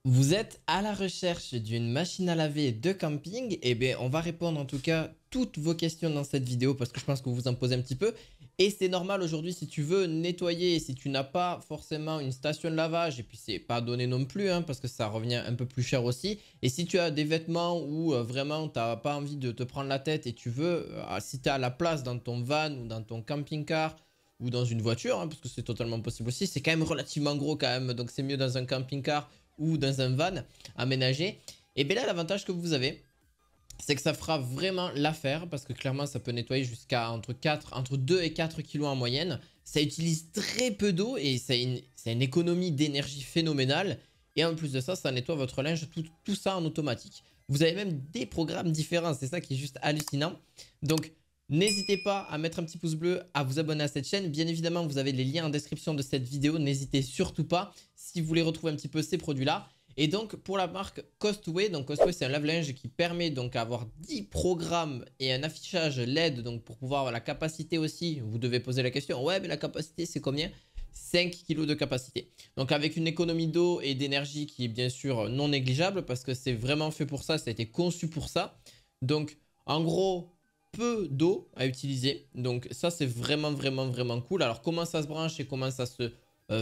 Vous êtes à la recherche d'une machine à laver de camping? Eh bien, on va répondre en tout cas toutes vos questions dans cette vidéo parce que je pense que vous vous en posez un petit peu. Et c'est normal aujourd'hui si tu veux nettoyer, si tu n'as pas forcément une station de lavage, et puis c'est pas donné non plus hein, parce que ça revient un peu plus cher aussi. Et si tu as des vêtements où vraiment tu n'as pas envie de te prendre la tête et tu veux, si tu as la place dans ton van ou dans ton camping-car ou dans une voiture, hein, parce que c'est totalement possible aussi, c'est quand même relativement gros quand même, donc c'est mieux dans un camping-car ou dans un van aménagé. Et bien là, l'avantage que vous avez, c'est que ça fera vraiment l'affaire parce que clairement, ça peut nettoyer jusqu'à entre 2 et 4 kilos en moyenne. Ça utilise très peu d'eau et c'est une économie d'énergie phénoménale. Et en plus de ça, ça nettoie votre linge, tout ça en automatique. Vous avez même des programmes différents, c'est ça qui est juste hallucinant. Donc, n'hésitez pas à mettre un petit pouce bleu, à vous abonner à cette chaîne. Bien évidemment, vous avez les liens en description de cette vidéo. N'hésitez surtout pas si vous voulez retrouver un petit peu ces produits-là. Et donc, pour la marque Costway, donc Costway, c'est un lave-linge qui permet donc d'avoir 10 programmes et un affichage LED, donc pour pouvoir avoir la capacité aussi. Vous devez poser la question, ouais, mais la capacité, c'est combien? 5 kg de capacité. Donc, avec une économie d'eau et d'énergie qui est bien sûr non négligeable parce que c'est vraiment fait pour ça, ça a été conçu pour ça. Donc, en gros, peu d'eau à utiliser. Donc, ça, c'est vraiment cool. Alors, comment ça se branche et comment ça se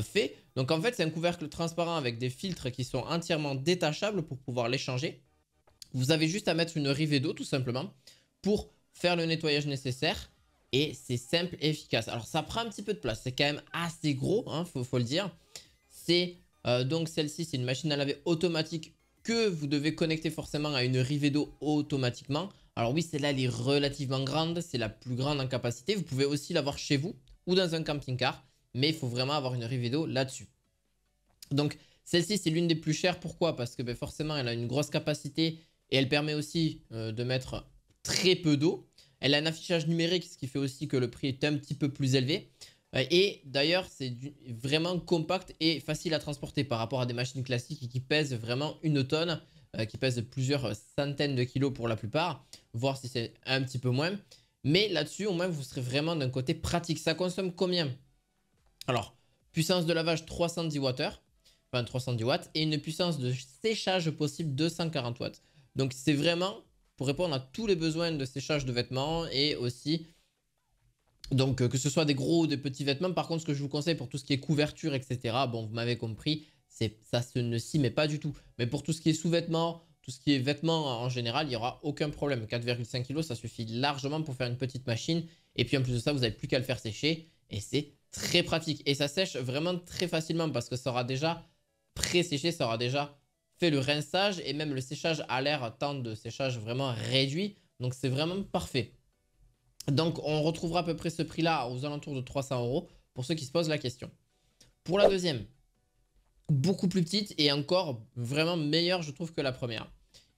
fait. Donc en fait, c'est un couvercle transparent avec des filtres qui sont entièrement détachables pour pouvoir les changer. Vous avez juste à mettre une rivée d'eau tout simplement pour faire le nettoyage nécessaire. Et c'est simple et efficace. Alors ça prend un petit peu de place. C'est quand même assez gros, hein, faut le dire. C'est donc celle-ci, c'est une machine à laver automatique que vous devez connecter forcément à une rivée d'eau automatiquement. Alors oui, celle-là, elle est relativement grande. C'est la plus grande en capacité. Vous pouvez aussi l'avoir chez vous ou dans un camping-car. Mais il faut vraiment avoir une rivée d'eau là-dessus. Donc, celle-ci, c'est l'une des plus chères. Pourquoi? Parce que ben, forcément, elle a une grosse capacité et elle permet aussi de mettre très peu d'eau. Elle a un affichage numérique, ce qui fait aussi que le prix est un petit peu plus élevé. Et d'ailleurs, c'est vraiment compact et facile à transporter par rapport à des machines classiques qui pèsent vraiment une tonne, qui pèsent plusieurs centaines de kilos pour la plupart, voire si c'est un petit peu moins. Mais là-dessus, au moins, vous serez vraiment d'un côté pratique. Ça consomme combien? Alors, puissance de lavage 310 watts, enfin 310 watts, et une puissance de séchage possible 240 watts. Donc, c'est vraiment pour répondre à tous les besoins de séchage de vêtements et aussi, donc, que ce soit des gros ou des petits vêtements. Par contre, ce que je vous conseille pour tout ce qui est couverture, etc., bon, vous m'avez compris, ça ne s'y met pas du tout. Mais pour tout ce qui est sous-vêtements, tout ce qui est vêtements en général, il n'y aura aucun problème. 4,5 kg, ça suffit largement pour faire une petite machine. Et puis, en plus de ça, vous n'avez plus qu'à le faire sécher. Et c'est très pratique. Et ça sèche vraiment très facilement parce que ça aura déjà pré-séché, ça aura déjà fait le rinçage. Et même le séchage à l'air, temps de séchage vraiment réduit. Donc, c'est vraiment parfait. Donc, on retrouvera à peu près ce prix-là aux alentours de 300 € pour ceux qui se posent la question. Pour la deuxième, beaucoup plus petite et encore vraiment meilleure, je trouve, que la première.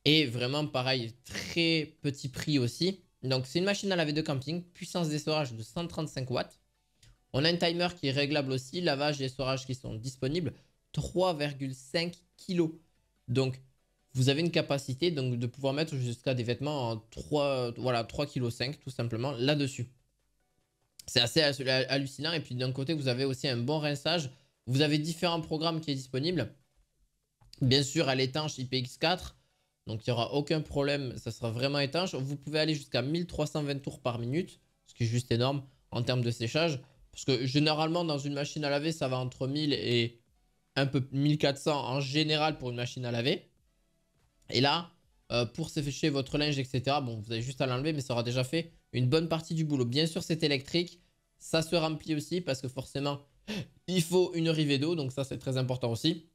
Et vraiment, pareil, très petit prix aussi. Donc, c'est une machine à laver de camping, puissance d'essorage de 135 watts. On a un timer qui est réglable aussi, lavage et essorage qui sont disponibles, 3,5 kg. Donc, vous avez une capacité donc, de pouvoir mettre jusqu'à des vêtements en 3,5 kg tout simplement là-dessus. C'est assez hallucinant. Et puis d'un côté, vous avez aussi un bon rinçage. Vous avez différents programmes qui sont disponibles. Bien sûr, elle est étanche IPX4. Donc, il n'y aura aucun problème. Ça sera vraiment étanche. Vous pouvez aller jusqu'à 1320 tours par minute. Ce qui est juste énorme en termes de séchage. Parce que généralement, dans une machine à laver, ça va entre 1000 et un peu 1400 en général pour une machine à laver. Et là, pour sécher votre linge, etc., bon, vous avez juste à l'enlever, mais ça aura déjà fait une bonne partie du boulot. Bien sûr, c'est électrique. Ça se remplit aussi parce que forcément, il faut une rivée d'eau. Donc ça, c'est très important aussi.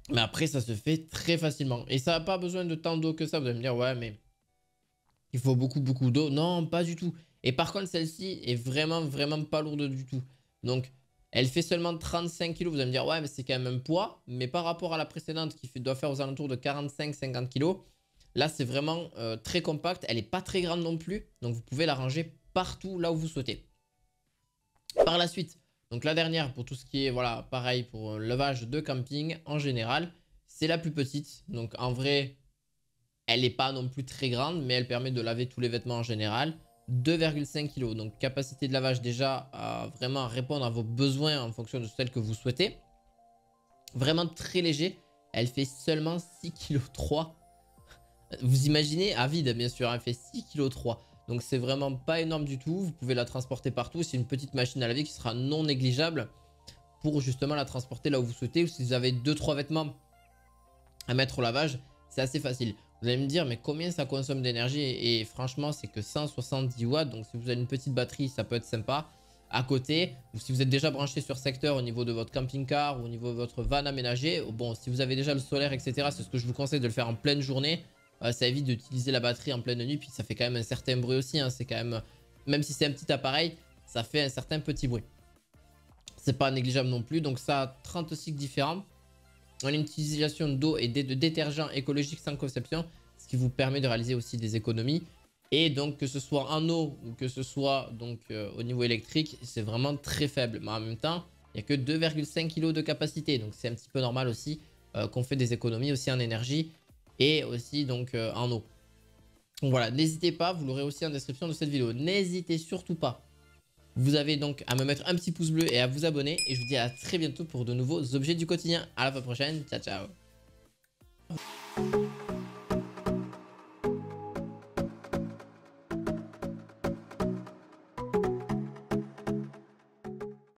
Mais après, ça se fait très facilement. Et ça n'a pas besoin de tant d'eau que ça. Vous allez me dire, ouais, mais il faut beaucoup d'eau. Non, pas du tout. Et par contre, celle-ci est vraiment pas lourde du tout. Donc, elle fait seulement 35 kg. Vous allez me dire, ouais, mais c'est quand même un poids. Mais par rapport à la précédente qui doit faire aux alentours de 45-50 kg, là, c'est vraiment très compact. Elle n'est pas très grande non plus. Donc, vous pouvez la ranger partout là où vous souhaitez. Par la suite, donc la dernière pour tout ce qui est, voilà, pareil pour lavage de camping en général, c'est la plus petite. Donc, en vrai, elle n'est pas non plus très grande, mais elle permet de laver tous les vêtements en général. 2,5 kg. Donc, capacité de lavage déjà à vraiment répondre à vos besoins en fonction de celle que vous souhaitez. Vraiment très léger. elle fait seulement 6,3 kg. Vous imaginez, à vide bien sûr, elle fait 6,3 kg. Donc c'est vraiment pas énorme du tout. Vous pouvez la transporter partout. C'est une petite machine à laver qui sera non négligeable pour justement la transporter là où vous souhaitez. Ou si vous avez 2-3 vêtements à mettre au lavage, c'est assez facile. Vous allez me dire, mais combien ça consomme d'énergie? Et franchement, c'est que 170 watts. Donc si vous avez une petite batterie, ça peut être sympa. À côté, ou si vous êtes déjà branché sur secteur au niveau de votre camping-car ou au niveau de votre van aménagé, bon, si vous avez déjà le solaire, etc., c'est ce que je vous conseille de le faire en pleine journée. Ça évite d'utiliser la batterie en pleine nuit, puis ça fait quand même un certain bruit aussi. Hein. C'est quand même si c'est un petit appareil, ça fait un certain petit bruit. C'est pas négligeable non plus. Donc ça a 30 cycles différents. On a une utilisation d'eau et de détergents écologiques sans conception, ce qui vous permet de réaliser aussi des économies. Et donc que ce soit en eau ou que ce soit donc au niveau électrique, c'est vraiment très faible. Mais en même temps, il n'y a que 2,5 kg de capacité. Donc c'est un petit peu normal aussi qu'on fait des économies aussi en énergie et aussi donc en eau. Donc voilà, n'hésitez pas, vous l'aurez aussi en description de cette vidéo. N'hésitez surtout pas. Vous avez donc à me mettre un petit pouce bleu et à vous abonner. Et je vous dis à très bientôt pour de nouveaux objets du quotidien. À la fois prochaine. Ciao, ciao.